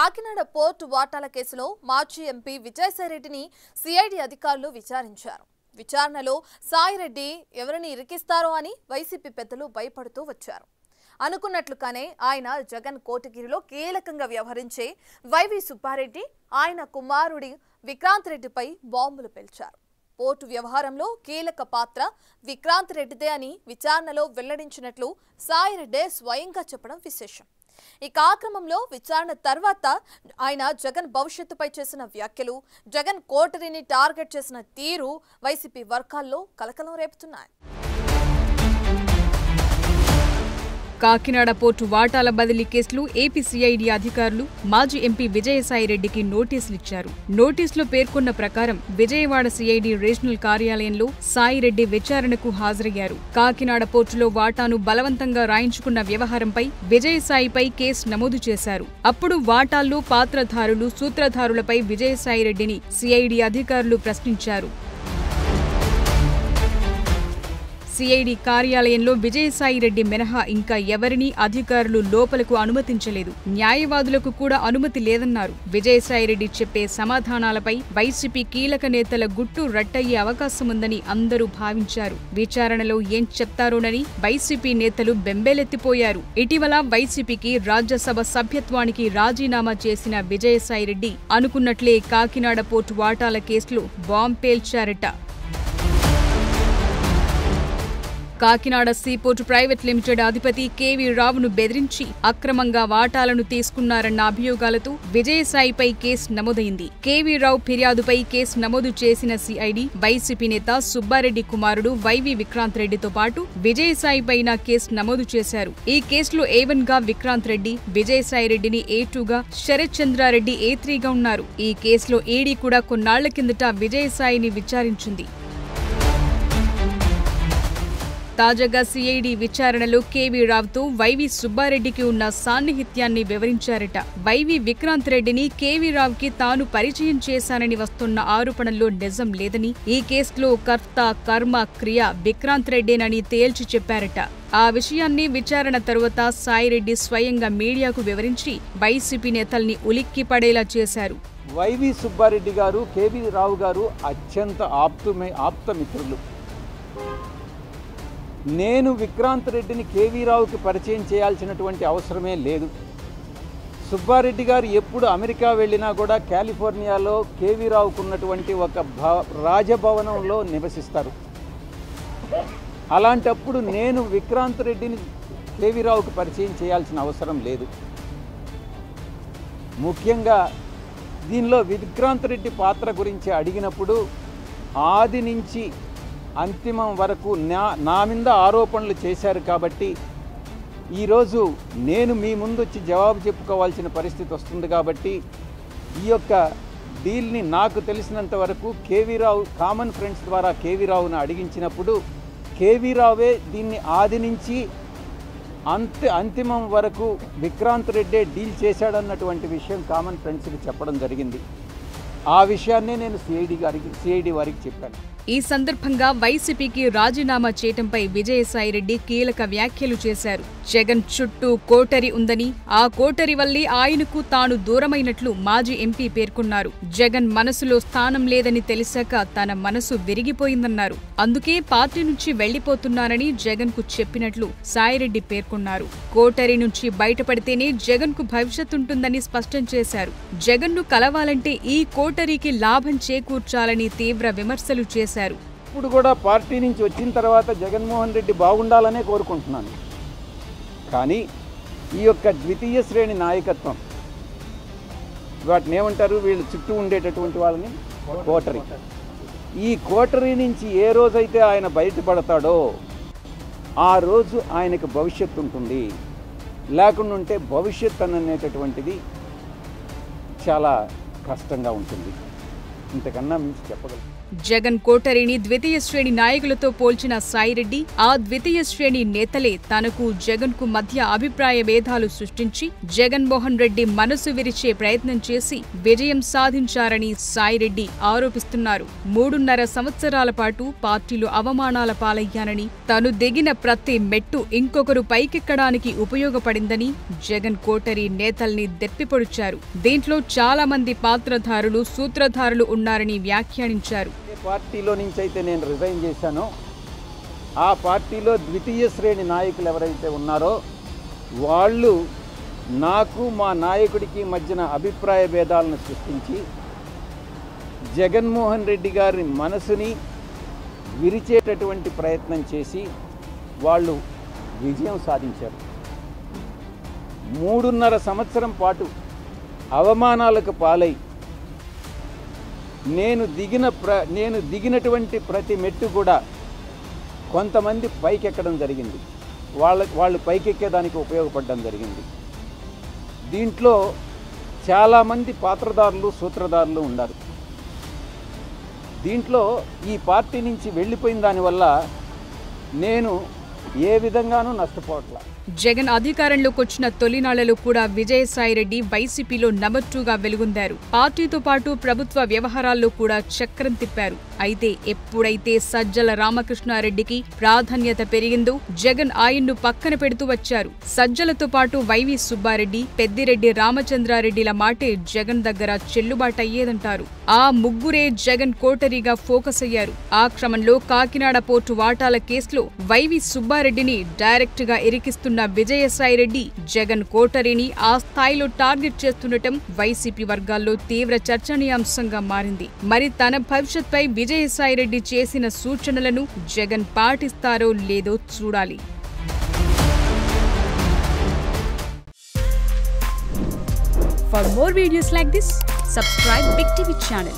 Kakinada port వాటాల కేసులో మాజీ ఎంపీ విజయసాయిరెడ్డిని సిఐడి అధికారులు విచారించారు. విచారణలో సాయిరెడ్డి ఎవరిని ఇరికిస్తారో అని వైసీపీ పెద్దలు భయపడుతూ వచ్చారు. అనుకున్నట్లుగానే ఆయన జగన్ కోటగిరిలో కీలకంగా వ్యవహరించే వైవి సుబ్బారెడ్డి ఆయన కుమారుడి విక్రాంత్ రెడ్డిపై బాంబులు పేల్చారు. పోర్టు వ్యవహారంలో కీలక పాత్ర విక్రాంత్ రెడ్డిదే అని విచారణలో వెల్లడించినట్లు సాయిరెడ్డి స్వయంగా చెప్పడం విశేషం. ఈ కార్యక్రమంలో విచారణ తర్వాత ఆయన జగన్ భవిష్యత్తుపై చేసిన వ్యాఖ్యలు, జగన్ కోటరీని టార్గెట్ చేసిన తీరు వైసీపీ వర్గాల్లో కలకలం రేపుతున్నాయి. కాకినాడ పోర్టు వాటాల బదిలీ కేసులో ఏపీ సిఐడి అధికారులు మాజీ ఎంపీ విజయసాయిరెడ్డికి నోటీసులిచ్చారు. నోటీసులో పేర్కొన్న ప్రకారం విజయవాడ సిఐడి రీజనల్ కార్యాలయంలో సాయిరెడ్డి విచారణకు హాజరయ్యారు. కాకినాడ పోర్టులో వాటాను బలవంతంగా రాయించుకున్న వ్యవహారంపై విజయసాయిపై కేసు నమోదు చేశారు. అప్పుడు వాటాల్లో పాత్రధారులు, సూత్రధారులపై విజయసాయిరెడ్డిని సిఐడి అధికారులు ప్రశ్నించారు. సిఐడి కార్యాలయంలో విజయసాయిరెడ్డి మినహా ఇంకా ఎవరినీ అధికారులు లోపలకు అనుమతించలేదు. న్యాయవాదులకు కూడా అనుమతి లేదన్నారు. విజయసాయిరెడ్డి చెప్పే సమాధానాలపై వైసీపీ కీలక నేతల గుట్టు రట్టయ్యే అవకాశముందని అందరూ భావించారు. విచారణలో ఏం చెప్తారోనని వైసీపీ నేతలు బెంబేలెత్తిపోయారు. ఇటీవల వైసీపీకి రాజ్యసభ సభ్యత్వానికి రాజీనామా చేసిన విజయసాయిరెడ్డి అనుకున్నట్లే కాకినాడ పోర్టు వాటాల కేసులో బాంబు పేల్చారట. కాకినాడ సీపోర్టు ప్రైవేట్ లిమిటెడ్ అధిపతి కేవీ రావును బెదిరించి అక్రమంగా వాటాలను తీసుకున్నారన్న అభియోగాలతో విజయసాయిపై కేసు నమోదైంది. కేవీ రావు ఫిర్యాదుపై కేసు నమోదు చేసిన సిఐడి వైసీపీ నేత సుబ్బారెడ్డి కుమారుడు వైవి విక్రాంత్ రెడ్డితో పాటు విజయసాయిపైన కేసు నమోదు చేశారు. ఈ కేసులో A1 గా విక్రాంత్ రెడ్డి, విజయసాయిరెడ్డిని A2 గా, శరత్ చంద్రారెడ్డి A3 గా ఉన్నారు. ఈ కేసులో ఈడీ కూడా కొన్నాళ్ల కిందట విజయసాయిని విచారించింది. తాజాగా సిఐడి విచారణలో కేవీ రావుతో వైవి సుబ్బారెడ్డికి ఉన్న సాన్నిహిత్యాన్ని వివరించారట. వైవి విక్రాంత్ రెడ్డిని కేవీ రావుకి తాను పరిచయం చేశానని వస్తున్న ఆరోపణల్లో నిజం లేదని, ఈ కేసులో కర్త, కర్మ, క్రియ విక్రాంత్ రెడ్డేనని తేల్చి చెప్పారట. ఆ విషయాన్ని విచారణ తరువాత సాయిరెడ్డి స్వయంగా మీడియాకు వివరించి వైసీపీ నేతల్ని ఉలిక్కి పడేలా చేశారు. వైవి సుబ్బారెడ్డి గారు, కేవీ రావు గారు అత్యంత ఆప్త మిత్రులు. నేను విక్రాంత్ రెడ్డిని కేవీ రావుకి పరిచయం చేయాల్సినటువంటి అవసరమే లేదు. సుబ్బారెడ్డి గారు ఎప్పుడు అమెరికా వెళ్ళినా కూడా కాలిఫోర్నియాలో కేవీ రావుకు ఉన్నటువంటి ఒక రాజభవనంలో నివసిస్తారు. అలాంటప్పుడు నేను విక్రాంత్ రెడ్డిని కేవీ రావుకి పరిచయం చేయాల్సిన అవసరం లేదు. ముఖ్యంగా దీనిలో విక్రాంత్ రెడ్డి పాత్ర గురించి అడిగినప్పుడు ఆది నుంచి అంతిమం వరకు నా మీద ఆరోపణలు చేశారు కాబట్టి ఈరోజు నేను మీ ముందు వచ్చి జవాబు చెప్పుకోవాల్సిన పరిస్థితి వస్తుంది. కాబట్టి ఈ యొక్క డీల్ని నాకు తెలిసినంత వరకు కేవీ రావు కామన్ ఫ్రెండ్స్ ద్వారా కేవీ రావును అడిగించినప్పుడు కేవీ రావే దీన్ని ఆది నుంచి అంతిమం వరకు విక్రాంత్ రెడ్డే డీల్ చేశాడన్నటువంటి విషయం కామన్ ఫ్రెండ్స్కి చెప్పడం జరిగింది. ఆ విషయాన్నే నేను సిఐడి వారికి చెప్పాను. ఈ సందర్భంగా వైసీపీకి రాజీనామా చేయటంపై విజయసాయిరెడ్డి కీలక వ్యాఖ్యలు చేశారు. జగన్ చుట్టూ కోటరీ ఉందని, ఆ కోటరీ వల్లే ఆయనకు తాను దూరమైనట్లు మాజీ ఎంపీ పేర్కొన్నారు. జగన్ మనసులో స్థానం లేదని తెలిసాక తన మనసు విరిగిపోయిందన్నారు. అందుకే పార్టీ నుంచి వెళ్లిపోతున్నానని జగన్ కు చెప్పినట్లు సాయిరెడ్డి పేర్కొన్నారు. కోటరీ నుంచి బయటపడితేనే జగన్ కు భవిష్యత్తుంటుందని స్పష్టం చేశారు. జగన్ ను కలవాలంటే ఈ కోటరీకి లాభం చేకూర్చాలని తీవ్ర విమర్శలు చేశారు. ఇప్పుడు కూడా పార్టీ నుంచి వచ్చిన తర్వాత జగన్మోహన్ రెడ్డి బాగుండాలనే కోరుకుంటున్నాను. కానీ ఈ యొక్క ద్వితీయ శ్రేణి నాయకత్వం, వాటిని ఏమంటారు, వీళ్ళు చుట్టూ ఉండేటటువంటి వాళ్ళని కోటరీ, ఈ కోటరీ నుంచి ఏ రోజైతే ఆయన బయటపడతాడో ఆ రోజు ఆయనకు భవిష్యత్తు ఉంటుంది. లేకుండా ఉంటే భవిష్యత్ అనేటటువంటిది చాలా కష్టంగా ఉంటుంది. ఇంతకన్నా మించి చెప్పగలను. జగన్ కోటరీని ద్వితీయ శ్రేణి నాయకులతో పోల్చిన సాయిరెడ్డి ఆ ద్వితీయ శ్రేణి నేతలే తనకు జగన్ కు మధ్య అభిప్రాయ భేదాలు సృష్టించి జగన్మోహన్ రెడ్డి మనసు విరిచే ప్రయత్నం చేసి విజయం సాధించారని సాయిరెడ్డి ఆరోపిస్తున్నారు. 3.5 సంవత్సరాల పాటు పార్టీలో అవమానాల పాలయ్యానని, తను దిగిన ప్రతి మెట్టు ఇంకొకరు పైకెక్కడానికి ఉపయోగపడిందని జగన్ కోటరీ నేతల్ని దెప్పిపొడిచారు. దీంట్లో చాలా మంది పాత్రధారులు, సూత్రధారులు ఉన్నారని వ్యాఖ్యానించారు. ఏ పార్టీలో నుంచి అయితే నేను రిజైన్ చేశానో ఆ పార్టీలో ద్వితీయ శ్రేణి నాయకులు ఎవరైతే ఉన్నారో వాళ్ళు నాకు మా నాయకుడికి మధ్యన అభిప్రాయ భేదాలను సృష్టించి జగన్మోహన్ రెడ్డి గారి మనసుని విరిచేటటువంటి ప్రయత్నం చేసి వాళ్ళు విజయం సాధించారు. 3.5 సంవత్సరం పాటు అవమానాలకు పాలై నేను దిగినటువంటి ప్రతి మెట్టు కూడా కొంతమంది పైకెక్కడం జరిగింది. వాళ్ళు పైకెక్కేదానికి ఉపయోగపడడం జరిగింది. దీంట్లో చాలామంది పాత్రదారులు, సూత్రధారులు ఉన్నారు. దీంట్లో ఈ పార్టీ నుంచి వెళ్ళిపోయిన దానివల్ల నేను ఏ విధంగానూ నష్టపోవట్లా. జగన్ అధికారంలోకి వచ్చిన తొలినాళ్లలో కూడా విజయసాయిరెడ్డి వైసీపీలో నంబర్ 2గా వెలుగొందారు. పార్టీతో పాటు ప్రభుత్వ వ్యవహారాల్లో కూడా చక్రం తిప్పారు. అయితే ఎప్పుడైతే సజ్జల రామకృష్ణారెడ్డికి ప్రాధాన్యత పెరిగిందో జగన్ ఆయన్ను పక్కన పెడుతూ వచ్చారు. సజ్జలతో పాటు వైవి సుబ్బారెడ్డి, పెద్దిరెడ్డి రామచంద్రారెడ్డిల మాటే జగన్ దగ్గర చెల్లుబాటయ్యేదంటారు. ఆ ముగ్గురే జగన్ కోటరీగా ఫోకస్ అయ్యారు. ఆ క్రమంలో కాకినాడ పోర్టు వాటాల కేసులో వైవి సుబ్బారెడ్డిని డైరెక్ట్ గా ఇరికిస్తున్న విజయసాయిరెడ్డి జగన్ కోటరీని ఆ స్థాయిలో టార్గెట్ చేస్తుండటం వైసీపీ వర్గాల్లో తీవ్ర చర్చనీయాంశంగా మారింది. మరి తన భవిష్యత్పై విజయసాయిరెడ్డి చేసిన సూచనలను జగన్ పాటిస్తారో లేదో చూడాలి. For more videos like this, subscribe Big TV channel.